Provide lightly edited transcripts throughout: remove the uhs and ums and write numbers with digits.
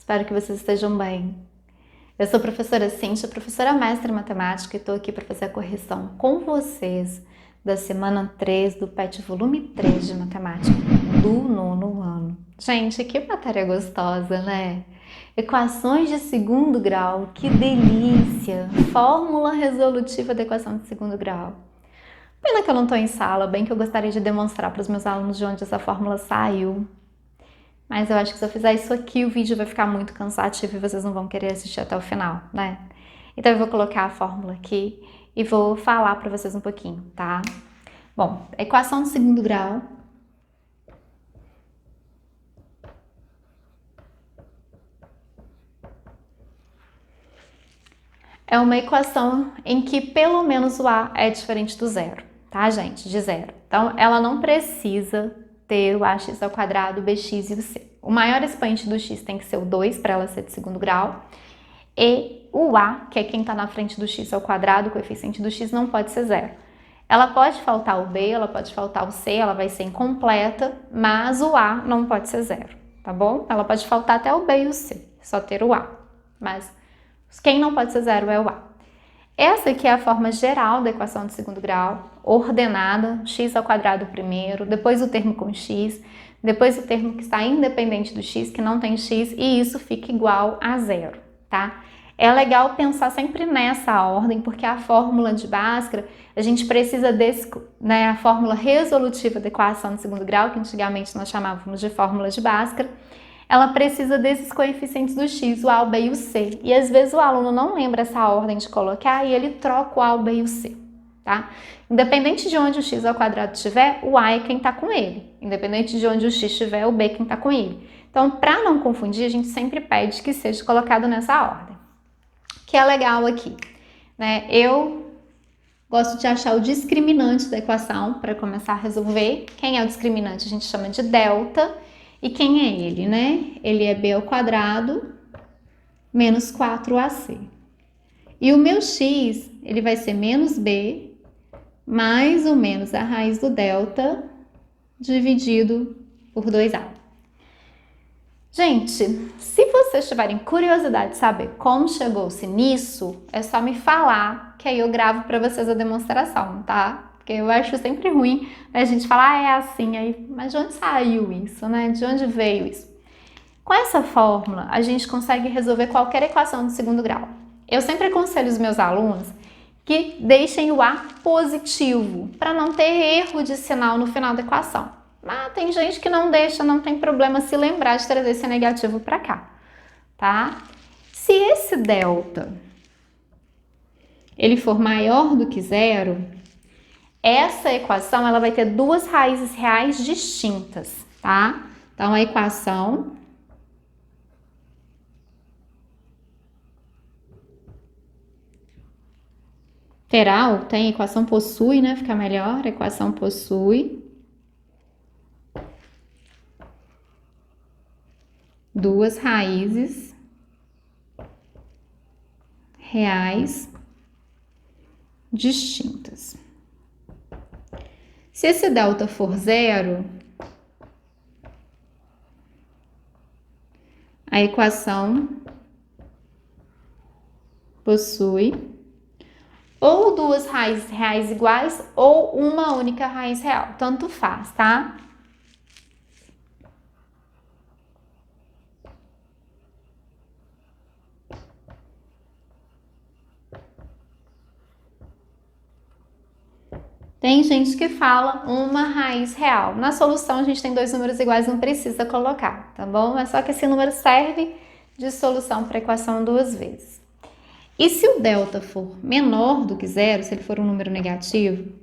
Espero que vocês estejam bem. Eu sou a professora Cíntia, professora mestra em matemática, e estou aqui para fazer a correção com vocês da semana 3 do PET volume 3 de matemática do 9º ano. Gente, que matéria gostosa, né? Equações de segundo grau, que delícia! Fórmula resolutiva da equação de segundo grau. Pena que eu não estou em sala, bem que eu gostaria de demonstrar para os meus alunos de onde essa fórmula saiu. Mas eu acho que se eu fizer isso aqui, o vídeo vai ficar muito cansativo e vocês não vão querer assistir até o final, né? Então eu vou colocar a fórmula aqui e vou falar para vocês um pouquinho, tá? Bom, a equação de segundo grau é uma equação em que pelo menos o a é diferente do zero, tá, gente? De zero. Então, ela não precisa ter o ax ao quadrado, o bx e o c. O maior expoente do x tem que ser o 2 para ela ser de segundo grau. E o a, que é quem está na frente do x ao quadrado, o coeficiente do x, não pode ser zero. Ela pode faltar o b, ela pode faltar o c, ela vai ser incompleta, mas o a não pode ser zero, tá bom? Ela pode faltar até o b e o c, só ter o a, mas quem não pode ser zero é o a. Essa aqui é a forma geral da equação de segundo grau, ordenada, x ao quadrado primeiro, depois o termo com x, depois o termo que está independente do x, que não tem x, e isso fica igual a zero, tá? É legal pensar sempre nessa ordem, porque a fórmula de Bhaskara, a gente precisa desse, né, a fórmula resolutiva da equação de segundo grau, que antigamente nós chamávamos de fórmula de Bhaskara, ela precisa desses coeficientes do x, o a, o b e o c. E às vezes o aluno não lembra essa ordem de colocar e ele troca o a, o b e o c, tá? Independente de onde o x ao quadrado estiver, o a é quem está com ele. Independente de onde o x estiver, o b é quem está com ele. Então, para não confundir, a gente sempre pede que seja colocado nessa ordem. Que é legal aqui, né? Eu gosto de achar o discriminante da equação para começar a resolver. Quem é o discriminante? A gente chama de delta. E quem é ele, né? Ele é b ao quadrado menos 4ac. E o meu x, ele vai ser menos b mais ou menos a raiz do delta dividido por 2a. Gente, se vocês tiverem curiosidade de saber como chegou-se nisso, é só me falar, que aí eu gravo para vocês a demonstração, tá? Porque eu acho sempre ruim a gente falar, é assim, aí, mas de onde saiu isso, né? De onde veio isso? Com essa fórmula, a gente consegue resolver qualquer equação de segundo grau. Eu sempre aconselho os meus alunos que deixem o a positivo, para não ter erro de sinal no final da equação. Mas tem gente que não deixa, não tem problema se lembrar de trazer esse negativo para cá, tá? Se esse delta ele for maior do que zero, essa equação ela vai ter duas raízes reais distintas, tá? Então, a equação terá, tem equação possui, né? Fica melhor, a equação possui duas raízes reais distintas. Se esse delta for zero, a equação possui ou duas raízes reais iguais ou uma única raiz real, tanto faz, tá? Tem gente que fala uma raiz real. Na solução, a gente tem dois números iguais, não precisa colocar, tá bom? É só que esse número serve de solução para a equação duas vezes. E se o delta for menor do que zero, se ele for um número negativo,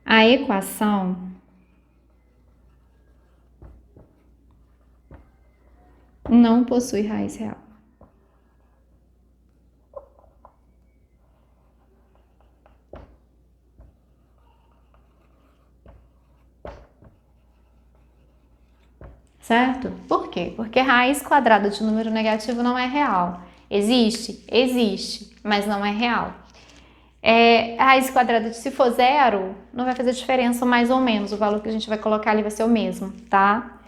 a equação não possui raiz real. Certo? Por quê? Porque raiz quadrada de número negativo não é real. Existe? Existe, mas não é real. A raiz quadrada, se for zero, não vai fazer diferença mais ou menos. O valor que a gente vai colocar ali vai ser o mesmo, tá?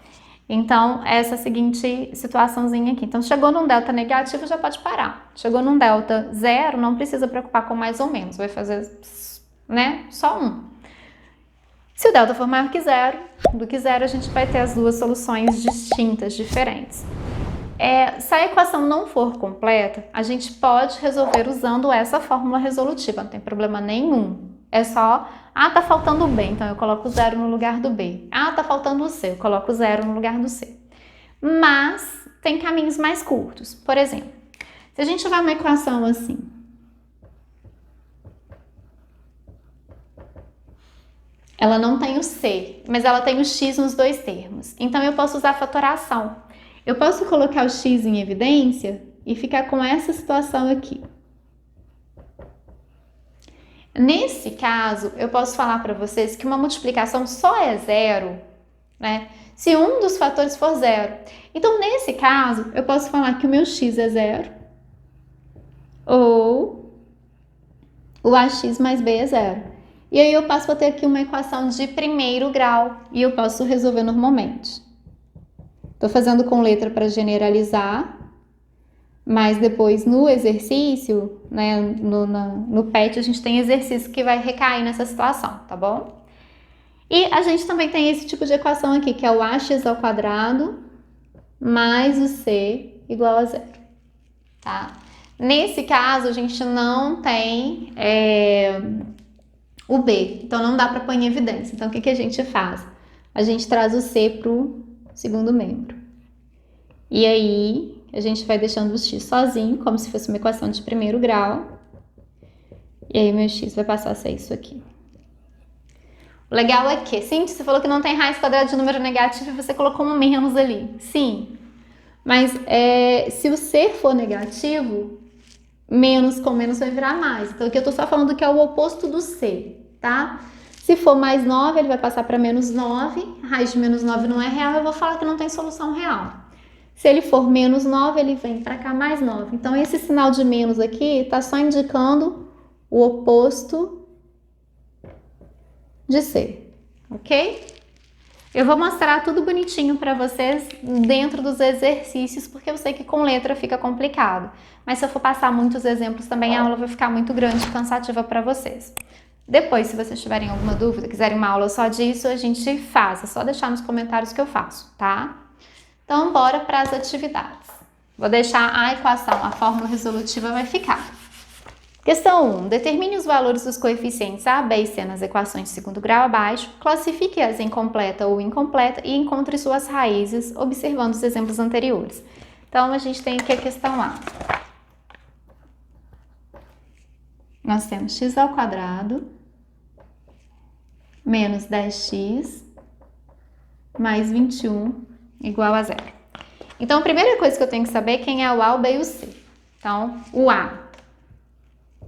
Então, essa seguinte situaçãozinha aqui. Então, chegou num delta negativo, já pode parar. Chegou num delta zero, não precisa preocupar com mais ou menos. Vai fazer, né, só um. Se o delta for maior que zero, do que zero, a gente vai ter as duas soluções distintas, diferentes. Se a equação não for completa, a gente pode resolver usando essa fórmula resolutiva, não tem problema nenhum. É só, tá faltando o B, então eu coloco zero no lugar do B. Tá faltando o C, eu coloco zero no lugar do C. Mas tem caminhos mais curtos. Por exemplo, se a gente tiver uma equação assim, ela não tem o C, mas ela tem o X nos dois termos. Então eu posso usar a fatoração. Eu posso colocar o X em evidência e ficar com essa situação aqui. Nesse caso, eu posso falar para vocês que uma multiplicação só é zero, né? Se um dos fatores for zero. Então, nesse caso, eu posso falar que o meu x é zero ou o ax mais b é zero. E aí eu passo a ter aqui uma equação de primeiro grau e eu posso resolver normalmente. Estou fazendo com letra para generalizar. Mas depois no exercício, né, no PET, a gente tem exercício que vai recair nessa situação, tá bom? E a gente também tem esse tipo de equação aqui, que é o ax ao quadrado mais o c igual a zero, tá? Nesse caso, a gente não tem o b, então não dá para pôr em evidência. Então, o que a gente faz? A gente traz o c para o segundo membro. E aí, a gente vai deixando o x sozinho, como se fosse uma equação de primeiro grau. E aí, meu x vai passar a ser isso aqui. O legal é que, Cintia, você falou que não tem raiz quadrada de número negativo e você colocou um menos ali. Sim, mas se o c for negativo, menos com menos vai virar mais. Então, aqui eu tô só falando que é o oposto do c, tá? Se for mais 9, ele vai passar para menos 9. A raiz de menos 9 não é real, eu vou falar que não tem solução real. Se ele for menos 9, ele vem para cá mais 9. Então, esse sinal de menos aqui está só indicando o oposto de C, ok? Eu vou mostrar tudo bonitinho para vocês dentro dos exercícios, porque eu sei que com letra fica complicado. Mas se eu for passar muitos exemplos também, a aula vai ficar muito grande e cansativa para vocês. Depois, se vocês tiverem alguma dúvida, quiserem uma aula só disso, a gente faz. É só deixar nos comentários que eu faço, tá? Então, bora para as atividades. Vou deixar a equação, a fórmula resolutiva vai ficar. Questão 1. Determine os valores dos coeficientes A, B e C nas equações de segundo grau abaixo, classifique-as em completa ou incompleta e encontre suas raízes, observando os exemplos anteriores. Então, a gente tem aqui a questão A. Nós temos x ao quadrado menos 10x mais 21 igual a zero. Então, a primeira coisa que eu tenho que saber é quem é o A, o B e o C. Então, o A,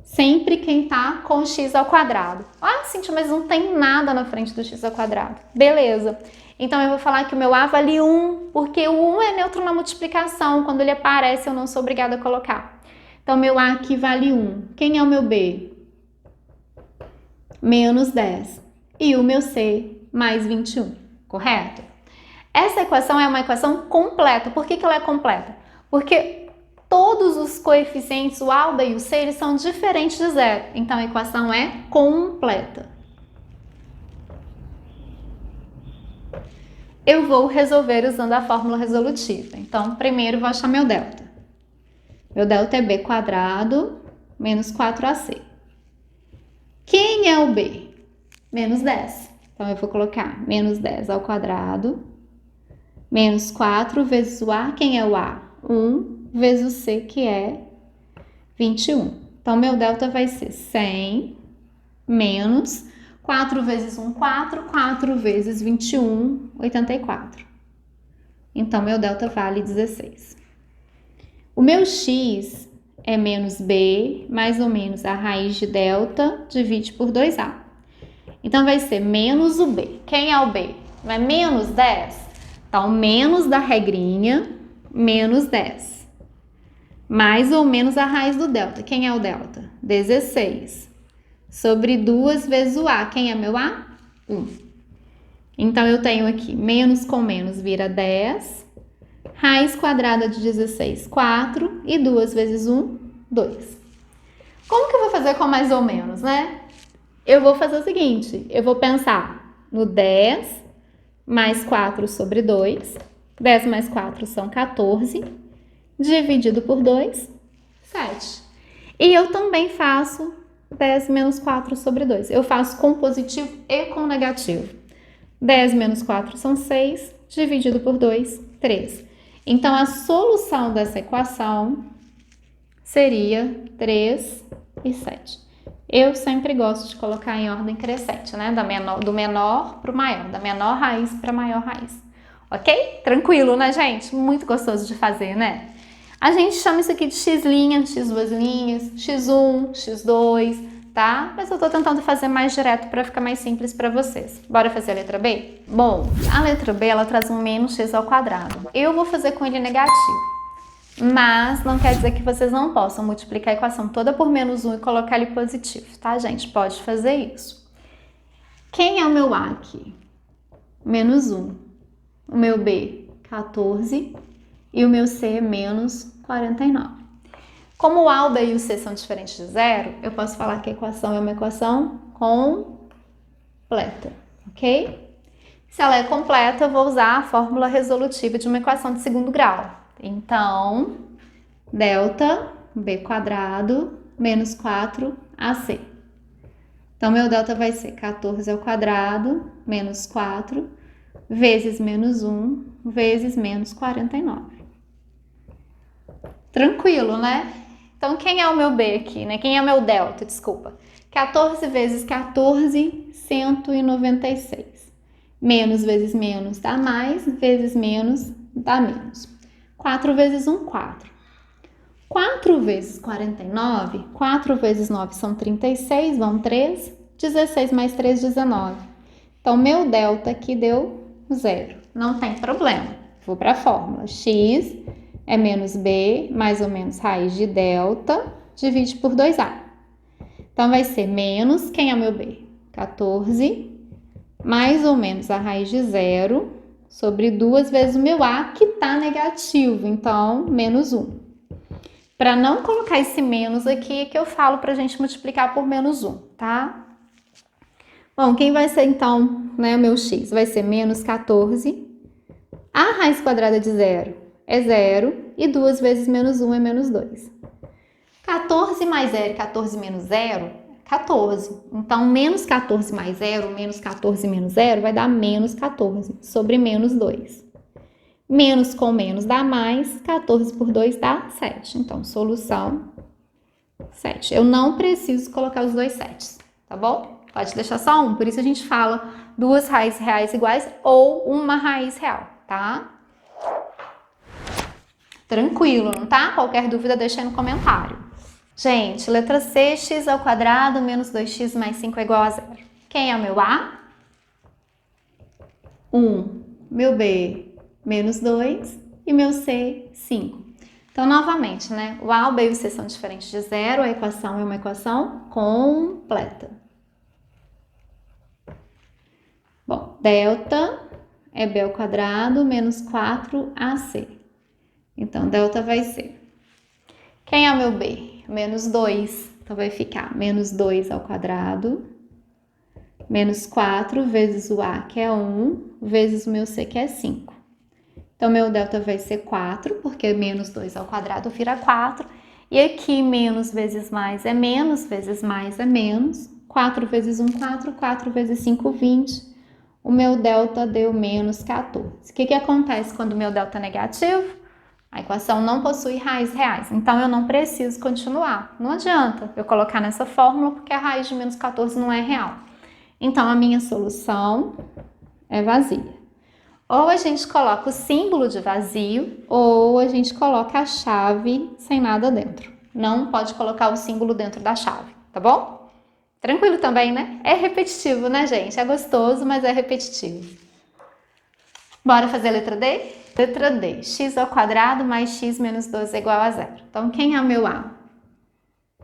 sempre quem tá com x ao quadrado. Cintia, mas não tem nada na frente do x ao quadrado. Beleza. Então, eu vou falar que o meu A vale 1, porque o 1 é neutro na multiplicação. Quando ele aparece, eu não sou obrigada a colocar. Então, meu A aqui vale 1. Quem é o meu B? Menos 10. E o meu C, mais 21. Correto? Essa equação é uma equação completa. Por que ela é completa? Porque todos os coeficientes, o A, o B e o C, eles são diferentes de zero. Então, a equação é completa. Eu vou resolver usando a fórmula resolutiva. Então, primeiro vou achar meu delta. Meu delta é B quadrado menos 4AC. Quem é o B? Menos 10. Então, eu vou colocar menos 10 ao quadrado menos 4 vezes o A. Quem é o A? 1 vezes o C, que é 21. Então, meu delta vai ser 100 menos 4 vezes 1, 4. 4 vezes 21, 84. Então, meu delta vale 16. O meu x é menos b, mais ou menos a raiz de delta, divide por 2a. Então, vai ser menos o b. Quem é o b? Não é menos 10? Então, menos da regrinha, menos 10. Mais ou menos a raiz do delta. Quem é o delta? 16. Sobre 2 vezes o a. Quem é meu a? 1. Então, eu tenho aqui menos com menos vira 10, raiz quadrada de 16, 4, e 2 vezes 1, 2. Como que eu vou fazer com mais ou menos, né? Eu vou fazer o seguinte, eu vou pensar no 10 mais 4 sobre 2, 10 mais 4 são 14, dividido por 2, 7. E eu também faço 10 menos 4 sobre 2. Eu faço com positivo e com negativo. 10 menos 4 são 6, dividido por 2, 3. Então, a solução dessa equação seria 3 e 7. Eu sempre gosto de colocar em ordem crescente, né? Do menor para o maior, da menor raiz para a maior raiz. Ok? Tranquilo, né, gente? Muito gostoso de fazer, né? A gente chama isso aqui de x', x2', x1, x2, tá? Mas eu tô tentando fazer mais direto para ficar mais simples para vocês. Bora fazer a letra B? Bom, a letra B, ela traz um menos x ao quadrado. Eu vou fazer com ele negativo, mas não quer dizer que vocês não possam multiplicar a equação toda por menos 1 e colocar ele positivo, tá, gente? Pode fazer isso. Quem é o meu A aqui? Menos 1. O meu B, 14. E o meu C é menos 49. Como o A, o B e o C são diferentes de zero, eu posso falar que a equação é uma equação completa, ok? Se ela é completa, eu vou usar a fórmula resolutiva de uma equação de segundo grau. Então, delta B quadrado menos 4AC. Então, meu delta vai ser 14 ao quadrado menos 4 vezes menos 1 vezes menos 49. Tranquilo, né? Então, quem é o meu B aqui, né? Quem é o meu delta, desculpa? 14 vezes 14, 196. Menos vezes menos dá mais, vezes menos dá menos. 4 vezes 1, 4. 4 vezes 49, 4 vezes 9 são 36, vão 3. 16 mais 3, 19. Então, meu delta aqui deu 0. Não tem problema. Vou para a fórmula. X é menos B, mais ou menos raiz de delta, divide por 2A. Então, vai ser menos, quem é o meu B? 14, mais ou menos a raiz de 0, sobre 2 vezes o meu A, que está negativo. Então, menos 1. Para não colocar esse menos aqui, é que eu falo para a gente multiplicar por menos 1, tá? Bom, quem vai ser, então, né, o meu x? Vai ser menos 14. A raiz quadrada de 0 é 0. E 2 vezes menos 1 é menos 2. 14 mais 0 e 14 menos 0, 14. Então, menos 14 mais 0, menos 14 menos 0, vai dar menos 14 sobre menos 2. Menos com menos dá mais, 14 por 2 dá 7. Então, solução 7. Eu não preciso colocar os dois 7, tá bom? Pode deixar só um, por isso a gente fala duas raízes reais iguais ou uma raiz real, tá? Tranquilo, não tá? Qualquer dúvida deixa aí no comentário. Gente, letra C, x ao quadrado menos 2x mais 5 é igual a 0. Quem é o meu A? 1. Meu B, menos 2. E meu C, 5. Então, novamente, né? O A, o B e o C são diferentes de 0. A equação é uma equação completa. Bom, delta é B ao quadrado menos 4AC. Então, delta vai ser... Quem é o meu B? Menos 2. Então, vai ficar menos 2 ao quadrado, menos 4 vezes o A, que é 1, vezes o meu C, que é 5. Então, meu delta vai ser 4, porque menos 2 ao quadrado vira 4. E aqui, menos vezes mais é menos, vezes mais é menos. 4 vezes 1, 4. 4 vezes 5, 20. O meu delta deu menos 14. O que acontece quando o meu delta é negativo? A equação não possui raízes reais, então eu não preciso continuar. Não adianta eu colocar nessa fórmula, porque a raiz de menos 14 não é real. Então, a minha solução é vazia. Ou a gente coloca o símbolo de vazio, ou a gente coloca a chave sem nada dentro. Não pode colocar o símbolo dentro da chave, tá bom? Tranquilo também, né? É repetitivo, né, gente? É gostoso, mas é repetitivo. Bora fazer a letra D? Letra D. X ao quadrado mais x menos 12 é igual a 0. Então, quem é o meu A?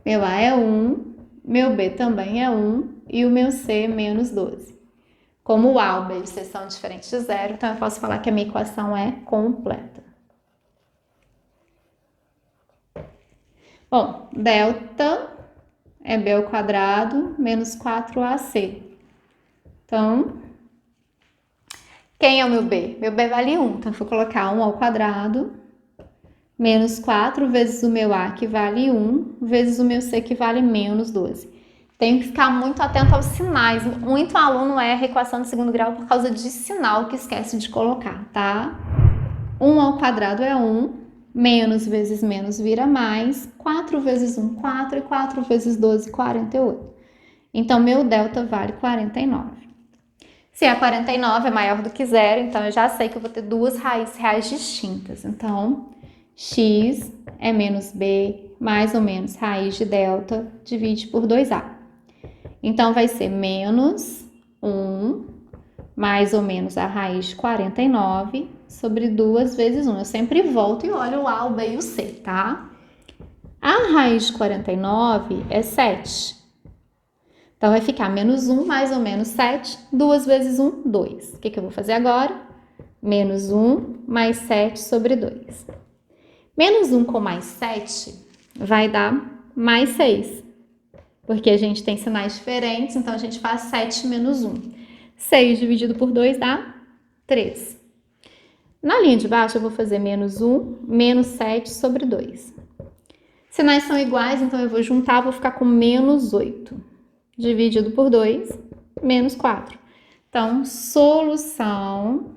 Meu A é 1, meu B também é 1 e o meu C é menos 12. Como o A, o B e o C são diferentes de zero, então eu posso falar que a minha equação é completa. Bom, delta é B ao quadrado menos 4AC. Então, quem é o meu B? Meu B vale 1, então eu vou colocar 1 ao quadrado menos 4 vezes o meu A, que vale 1, vezes o meu C, que vale menos 12. Tenho que ficar muito atento aos sinais. Muito aluno erra a equação de segundo grau por causa de sinal que esquece de colocar, tá? 1 ao quadrado é 1, menos vezes menos vira mais, 4 vezes 1, 4, e 4 vezes 12, 48. Então, meu delta vale 49. Se a 49 é maior do que zero, então eu já sei que eu vou ter duas raízes reais distintas. Então, x é menos b mais ou menos raiz de delta, divide por 2a. Então, vai ser menos 1 mais ou menos a raiz de 49 sobre 2 vezes 1. Eu sempre volto e olho o A, o B e o C, tá? A raiz de 49 é 7. Então, vai ficar menos 1 mais ou menos 7. 2 vezes 1, 2. O que eu vou fazer agora? Menos 1 mais 7 sobre 2. Menos 1 com mais 7 vai dar mais 6. Porque a gente tem sinais diferentes, então a gente faz 7 menos 1. 6 dividido por 2 dá 3. Na linha de baixo eu vou fazer menos 1, menos 7 sobre 2. Sinais são iguais, então eu vou juntar, vou ficar com menos 8. Dividido por 2, menos 4. Então, solução,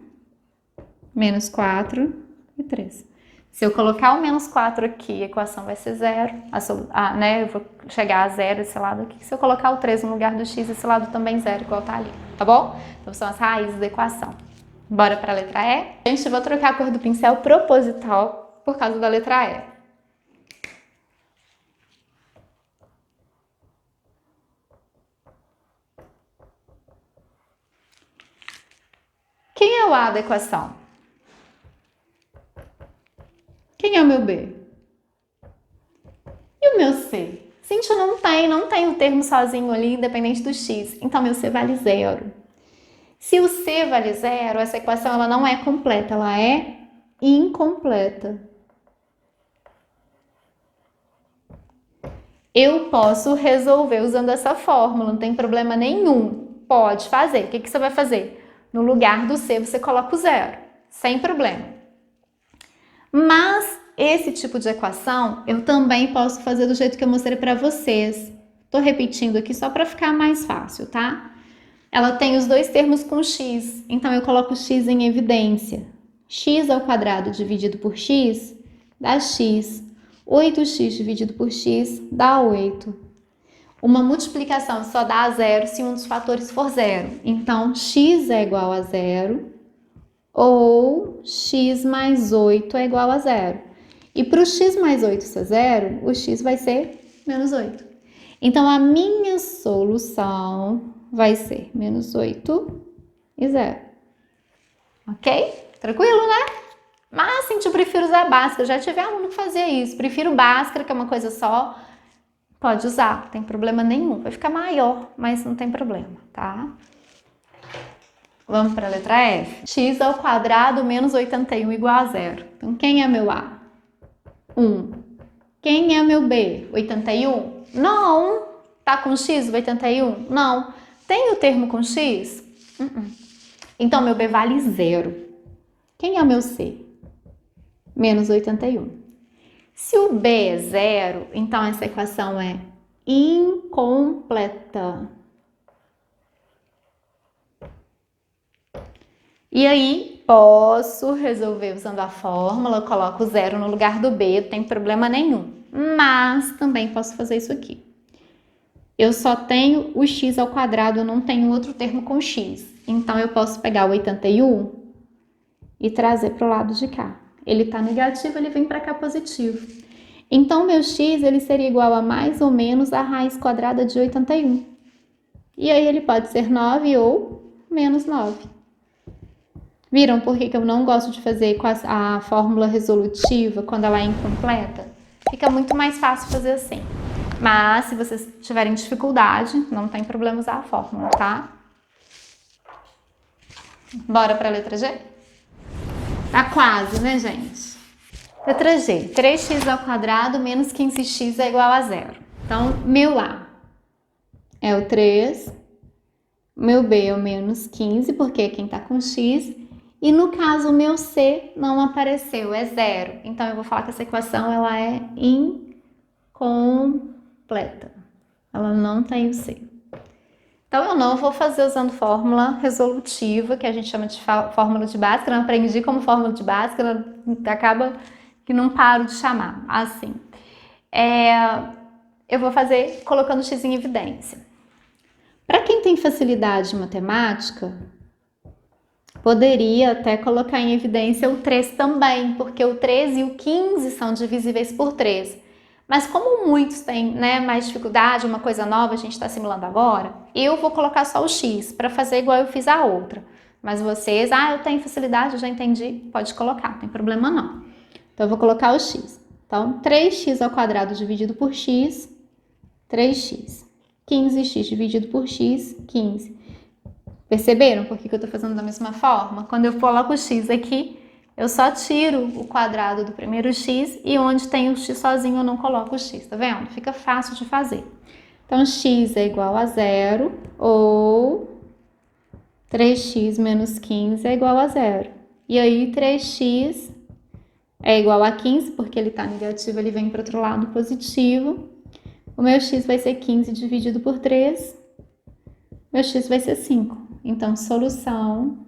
menos 4 e 3. Se eu colocar o menos 4 aqui, a equação vai ser zero. Eu vou chegar a zero esse lado aqui. Se eu colocar o 3 no lugar do x, esse lado também zero, igual tá ali, tá bom? Então, são as raízes da equação. Bora para a letra E? Gente, eu vou trocar a cor do pincel proposital por causa da letra E. Quem é o A da equação? Quem é o meu B? E o meu C? Gente, não tem o termo sozinho ali, independente do x. Então, meu C vale zero. Se o C vale zero, essa equação ela não é completa, ela é incompleta. Eu posso resolver usando essa fórmula, não tem problema nenhum. Pode fazer. O que você vai fazer? No lugar do C, você coloca o zero, sem problema. Mas esse tipo de equação eu também posso fazer do jeito que eu mostrei para vocês. Tô repetindo aqui só para ficar mais fácil, tá? Ela tem os dois termos com x, então eu coloco x em evidência. X ao quadrado dividido por x dá x. 8x dividido por x dá 8. Uma multiplicação só dá zero se um dos fatores for zero. Então, x é igual a zero ou x mais 8 é igual a zero. E para o x mais 8 ser zero, o x vai ser menos 8. Então, a minha solução vai ser menos 8 e 0. Ok? Tranquilo, né? Mas, gente, eu prefiro usar Bhaskara. Já tive aluno que fazia isso. Prefiro Bhaskara, que é uma coisa só. Pode usar, não tem problema nenhum. Vai ficar maior, mas não tem problema, tá? Vamos para a letra F. X ao quadrado menos 81 igual a zero. Então, quem é meu A? 1. Quem é meu B? 81? Não. Tá com x 81? Não. Tem o termo com x? Então, meu B vale zero. Quem é o meu C? Menos 81. Se o B é zero, então essa equação é incompleta. E aí, posso resolver usando a fórmula, eu coloco zero no lugar do B, não tem problema nenhum. Mas também posso fazer isso aqui. Eu só tenho o x ao quadrado, eu não tenho outro termo com x. Então, eu posso pegar o 81 e trazer para o lado de cá. Ele está negativo, ele vem para cá positivo. Então, meu x ele seria igual a mais ou menos a raiz quadrada de 81. E aí, ele pode ser 9 ou menos 9. Viram por que eu não gosto de fazer com a fórmula resolutiva quando ela é incompleta? Fica muito mais fácil fazer assim. Mas, se vocês tiverem dificuldade, não tem problema usar a fórmula, tá? Bora para a letra G? Tá quase, né, gente? Letra G. 3x ao quadrado menos 15x é igual a zero. Então, meu A é o 3, meu B é o menos 15, porque é quem tá com x, e no caso o meu C não apareceu, é zero. Então, eu vou falar que essa equação ela é incompleta. Ela não tem o C. Então, eu não vou fazer usando fórmula resolutiva, que a gente chama de fórmula de Bhaskara. Eu aprendi como fórmula de Bhaskara, acaba que não paro de chamar assim. Eu vou fazer colocando x em evidência. Para quem tem facilidade em matemática, poderia até colocar em evidência o 3 também, porque o 13 e o 15 são divisíveis por 3. Mas como muitos têm, né, mais dificuldade, uma coisa nova, a gente está simulando agora, eu vou colocar só o x para fazer igual eu fiz a outra. Mas vocês, eu tenho facilidade, eu já entendi, pode colocar, não tem problema não. Então, eu vou colocar o x. Então, 3x ao quadrado dividido por x, 3x. 15x dividido por x, 15. Perceberam por que eu estou fazendo da mesma forma? Quando eu coloco o x aqui, eu só tiro o quadrado do primeiro x e onde tem o x sozinho eu não coloco o x, tá vendo? Fica fácil de fazer. Então, x é igual a zero ou 3x menos 15 é igual a zero. E aí, 3x é igual a 15, porque ele está negativo, ele vem para o outro lado positivo. O meu x vai ser 15 dividido por 3. Meu x vai ser 5. Então, solução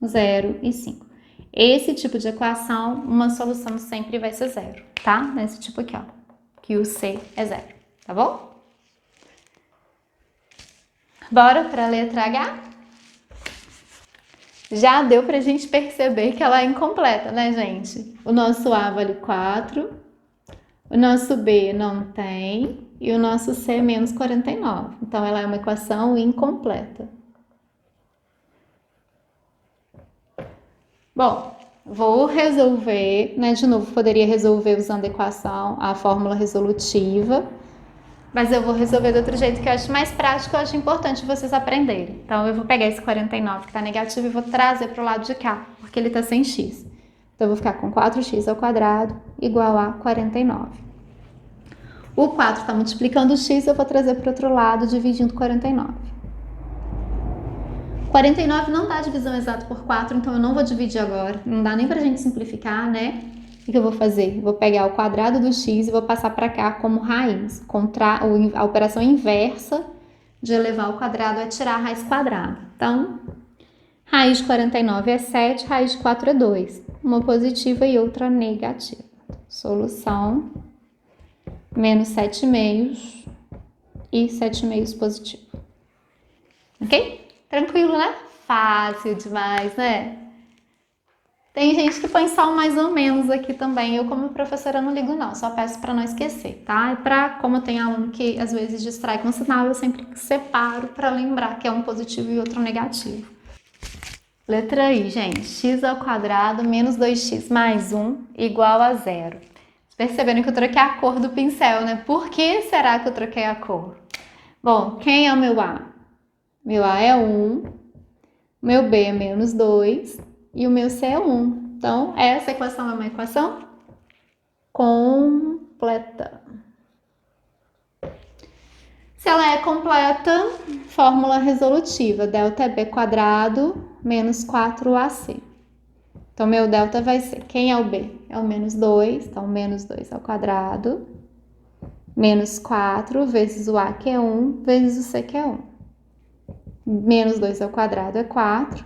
0 e 5. Esse tipo de equação, uma solução sempre vai ser 0, tá? Nesse tipo aqui, ó, que o C é 0, tá bom? Bora para a letra H? Já deu pra gente perceber que ela é incompleta, né, gente? O nosso A vale 4, o nosso B não tem e o nosso C é menos 49. Então, ela é uma equação incompleta. Bom, vou resolver, né? De novo, poderia resolver usando a equação, a fórmula resolutiva, mas eu vou resolver do outro jeito que eu acho mais prático, eu acho importante vocês aprenderem. Então, eu vou pegar esse 49 que está negativo e vou trazer para o lado de cá, porque ele está sem x. Então, eu vou ficar com 4x ao quadrado igual a 49. O 4 está multiplicando o x, eu vou trazer para o outro lado, dividindo 49. 49 não dá divisão exata por 4, então eu não vou dividir agora. Não dá nem pra gente simplificar, né? O que eu vou fazer? Vou pegar o quadrado do x e vou passar para cá como raiz. A operação inversa de elevar ao quadrado é tirar a raiz quadrada. Então, raiz de 49 é 7, raiz de 4 é 2. Uma positiva e outra negativa. Solução, menos 7 meios e 7 meios positivo. Ok? Tranquilo, né? Fácil demais, né? Tem gente que põe só um mais ou menos aqui também. Eu, como professora, não ligo não. Só peço para não esquecer, tá? E como tem aluno que às vezes distrai com o sinal, eu sempre separo para lembrar que é um positivo e outro negativo. Letra I, gente. X ao quadrado menos 2x mais 1 igual a 0. Vocês perceberam que eu troquei a cor do pincel, né? Por que será que eu troquei a cor? Bom, quem é o meu A? Meu A é 1, meu B é menos 2 e o meu C é 1. Então, essa equação é uma equação completa. Se ela é completa, fórmula resolutiva, delta é B quadrado menos 4AC. Então, meu delta vai ser, quem é o B? É o menos 2, então menos 2 ao quadrado, menos 4 vezes o A, que é 1, vezes o C, que é 1. Menos 2 ao quadrado é 4.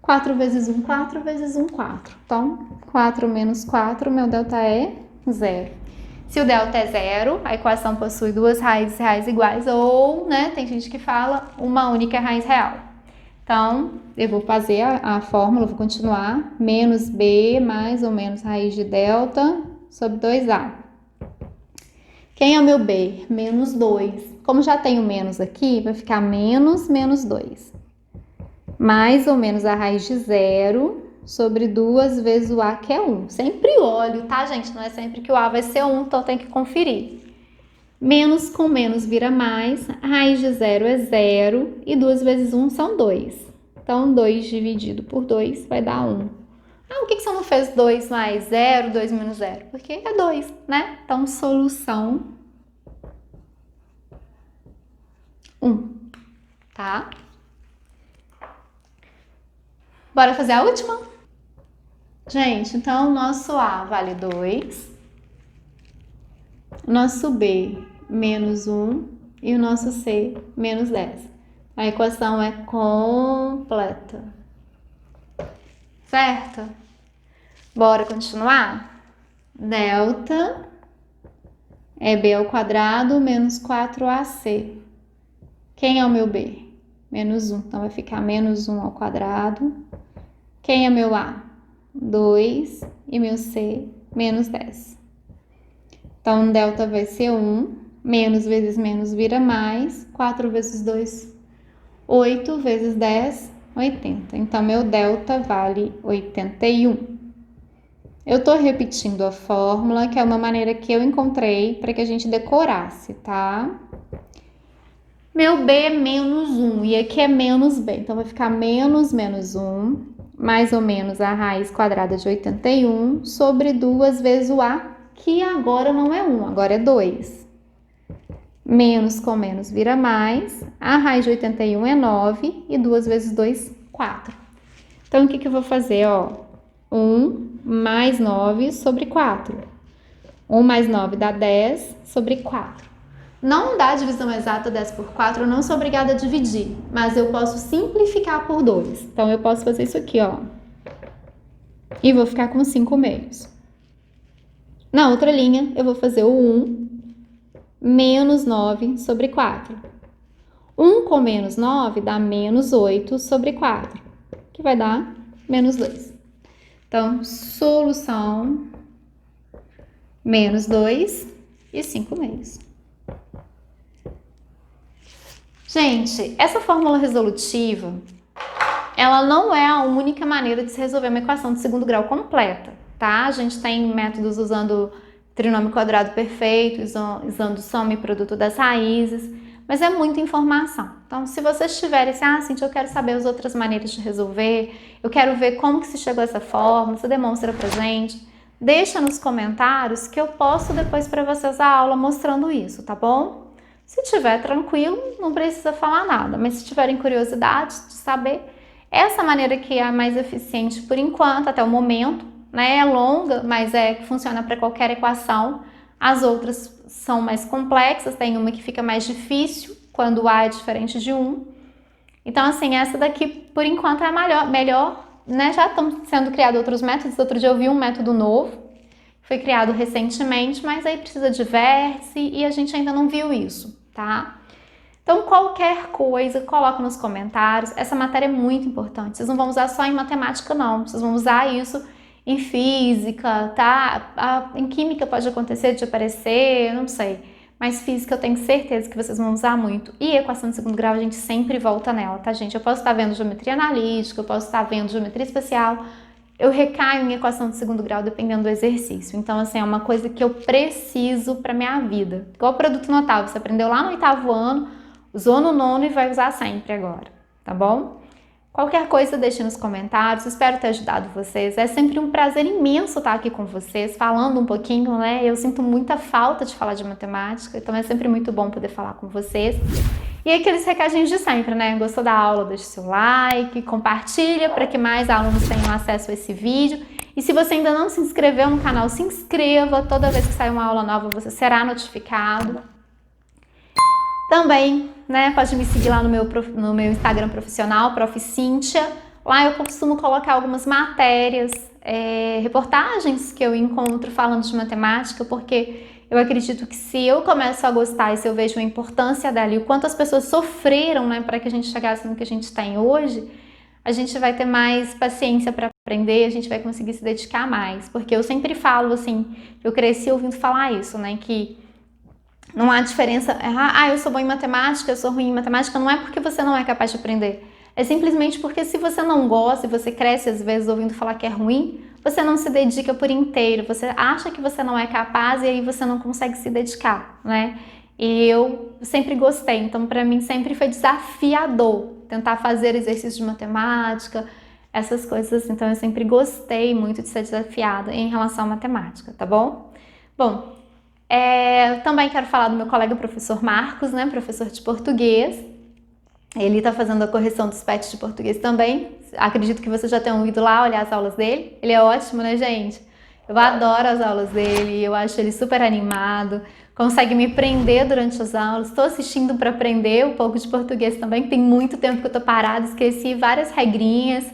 4 vezes 1, 4 vezes 1, 4. Então, 4 menos 4, meu delta é 0. Se o delta é 0, a equação possui duas raízes reais iguais ou, né, tem gente que fala uma única raiz real. Então, eu vou fazer a fórmula, vou continuar. Menos b mais ou menos raiz de delta sobre 2a. Quem é o meu b? Menos 2. Como já tenho menos aqui, vai ficar menos 2. Mais ou menos a raiz de 0 sobre 2 vezes o A, que é 1. Sempre olho, tá, gente? Não é sempre que o A vai ser 1, então tem que conferir. Menos com menos vira mais, a raiz de 0 é 0 e 2 vezes 1 são 2. Então, 2 dividido por 2 vai dar 1. Ah, por que você não fez 2 mais 0, 2 menos 0? Porque é 2, né? Então, solução 1, tá? Bora fazer a última? Gente, então, o nosso A vale 2, o nosso B menos 1 e o nosso C menos 10. A equação é completa. Certo? Bora continuar? Delta é B ao quadrado menos 4AC. Quem é o meu B? Menos 1. Então, vai ficar menos 1 ao quadrado. Quem é meu A? 2. E meu C? Menos 10. Então, delta vai ser 1. Menos vezes menos vira mais. 4 vezes 2, 8 vezes 10, 80. Então, meu delta vale 81. Eu tô repetindo a fórmula, que é uma maneira que eu encontrei para que a gente decorasse, tá? Meu B é menos 1 e aqui é menos B. Então, vai ficar menos 1, mais ou menos a raiz quadrada de 81 sobre 2 vezes o A, que agora não é 1, agora é 2. Menos com menos vira mais. A raiz de 81 é 9 e 2 vezes 2, 4. Então, o que eu vou fazer? 1 mais 9 sobre 4. 1 mais 9 dá 10 sobre 4. Não dá divisão exata 10 por 4, eu não sou obrigada a dividir, mas eu posso simplificar por 2. Então, eu posso fazer isso aqui, e vou ficar com 5 meios. Na outra linha, eu vou fazer o 1 menos 9 sobre 4. 1 com menos 9 dá menos 8 sobre 4, que vai dar menos 2. Então, solução menos 2 e 5 meios. Gente, essa fórmula resolutiva, ela não é a única maneira de se resolver uma equação de segundo grau completa, tá? A gente tem métodos usando trinômio quadrado perfeito, usando soma e produto das raízes, mas é muita informação. Então, se vocês tiverem assim, Cintia, eu quero saber as outras maneiras de resolver, eu quero ver como que se chegou a essa fórmula, você demonstra pra gente, deixa nos comentários que eu posto depois para vocês a aula mostrando isso, tá bom? Se tiver tranquilo, não precisa falar nada, mas se tiverem curiosidade de saber, essa maneira que é a mais eficiente por enquanto, até o momento, né? É longa, mas funciona para qualquer equação. As outras são mais complexas, tem uma que fica mais difícil quando o A é diferente de 1. Então, assim, essa daqui, por enquanto, é a melhor, né? Já estão sendo criados outros métodos. Outro dia eu vi um método novo, foi criado recentemente, mas aí precisa de vértice e a gente ainda não viu isso, tá? Então, qualquer coisa, coloca nos comentários. Essa matéria é muito importante. Vocês não vão usar só em matemática, não. Vocês vão usar isso em física, tá? Em química pode acontecer de aparecer, eu não sei. Mas física eu tenho certeza que vocês vão usar muito. E equação de segundo grau a gente sempre volta nela, tá, gente? Eu posso estar vendo geometria analítica, eu posso estar vendo geometria especial. Eu recaio em equação de segundo grau dependendo do exercício. Então, assim, é uma coisa que eu preciso para minha vida. Igual produto notável, você aprendeu lá no 8º ano, usou no 9º e vai usar sempre agora, tá bom? Qualquer coisa deixe nos comentários, espero ter ajudado vocês. É sempre um prazer imenso estar aqui com vocês, falando um pouquinho, né? Eu sinto muita falta de falar de matemática, então é sempre muito bom poder falar com vocês. E aqueles recadinhos de sempre, né? Gostou da aula? Deixe seu like, compartilha para que mais alunos tenham acesso a esse vídeo. E se você ainda não se inscreveu no canal, se inscreva. Toda vez que sair uma aula nova, você será notificado. Também, né, pode me seguir lá no meu Instagram profissional, Prof. Cíntia. Lá eu costumo colocar algumas matérias, reportagens que eu encontro falando de matemática, porque eu acredito que se eu começo a gostar e se eu vejo a importância dela e o quanto as pessoas sofreram, né, para que a gente chegasse no que a gente tem hoje, a gente vai ter mais paciência para aprender, a gente vai conseguir se dedicar mais. Porque eu sempre falo assim, eu cresci ouvindo falar isso, né, que não há diferença, eu sou boa em matemática, eu sou ruim em matemática, não é porque você não é capaz de aprender. É simplesmente porque se você não gosta e você cresce às vezes ouvindo falar que é ruim, você não se dedica por inteiro, você acha que você não é capaz e aí você não consegue se dedicar, né? E eu sempre gostei, então para mim sempre foi desafiador tentar fazer exercícios de matemática, essas coisas. Então eu sempre gostei muito de ser desafiada em relação à matemática, tá bom? Bom, também quero falar do meu colega professor Marcos, né, professor de português. Ele está fazendo a correção dos PETs de português também. Acredito que vocês já tenham ido lá olhar as aulas dele. Ele é ótimo, né, gente? Eu adoro as aulas dele, eu acho ele super animado, consegue me prender durante as aulas. Estou assistindo para aprender um pouco de português também, que tem muito tempo que eu estou parada, esqueci várias regrinhas.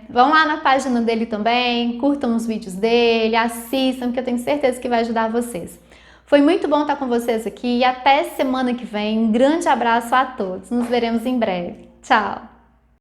Vão lá na página dele também, curtam os vídeos dele, assistam, que eu tenho certeza que vai ajudar vocês. Foi muito bom estar com vocês aqui e até semana que vem. Um grande abraço a todos. Nos veremos em breve. Tchau!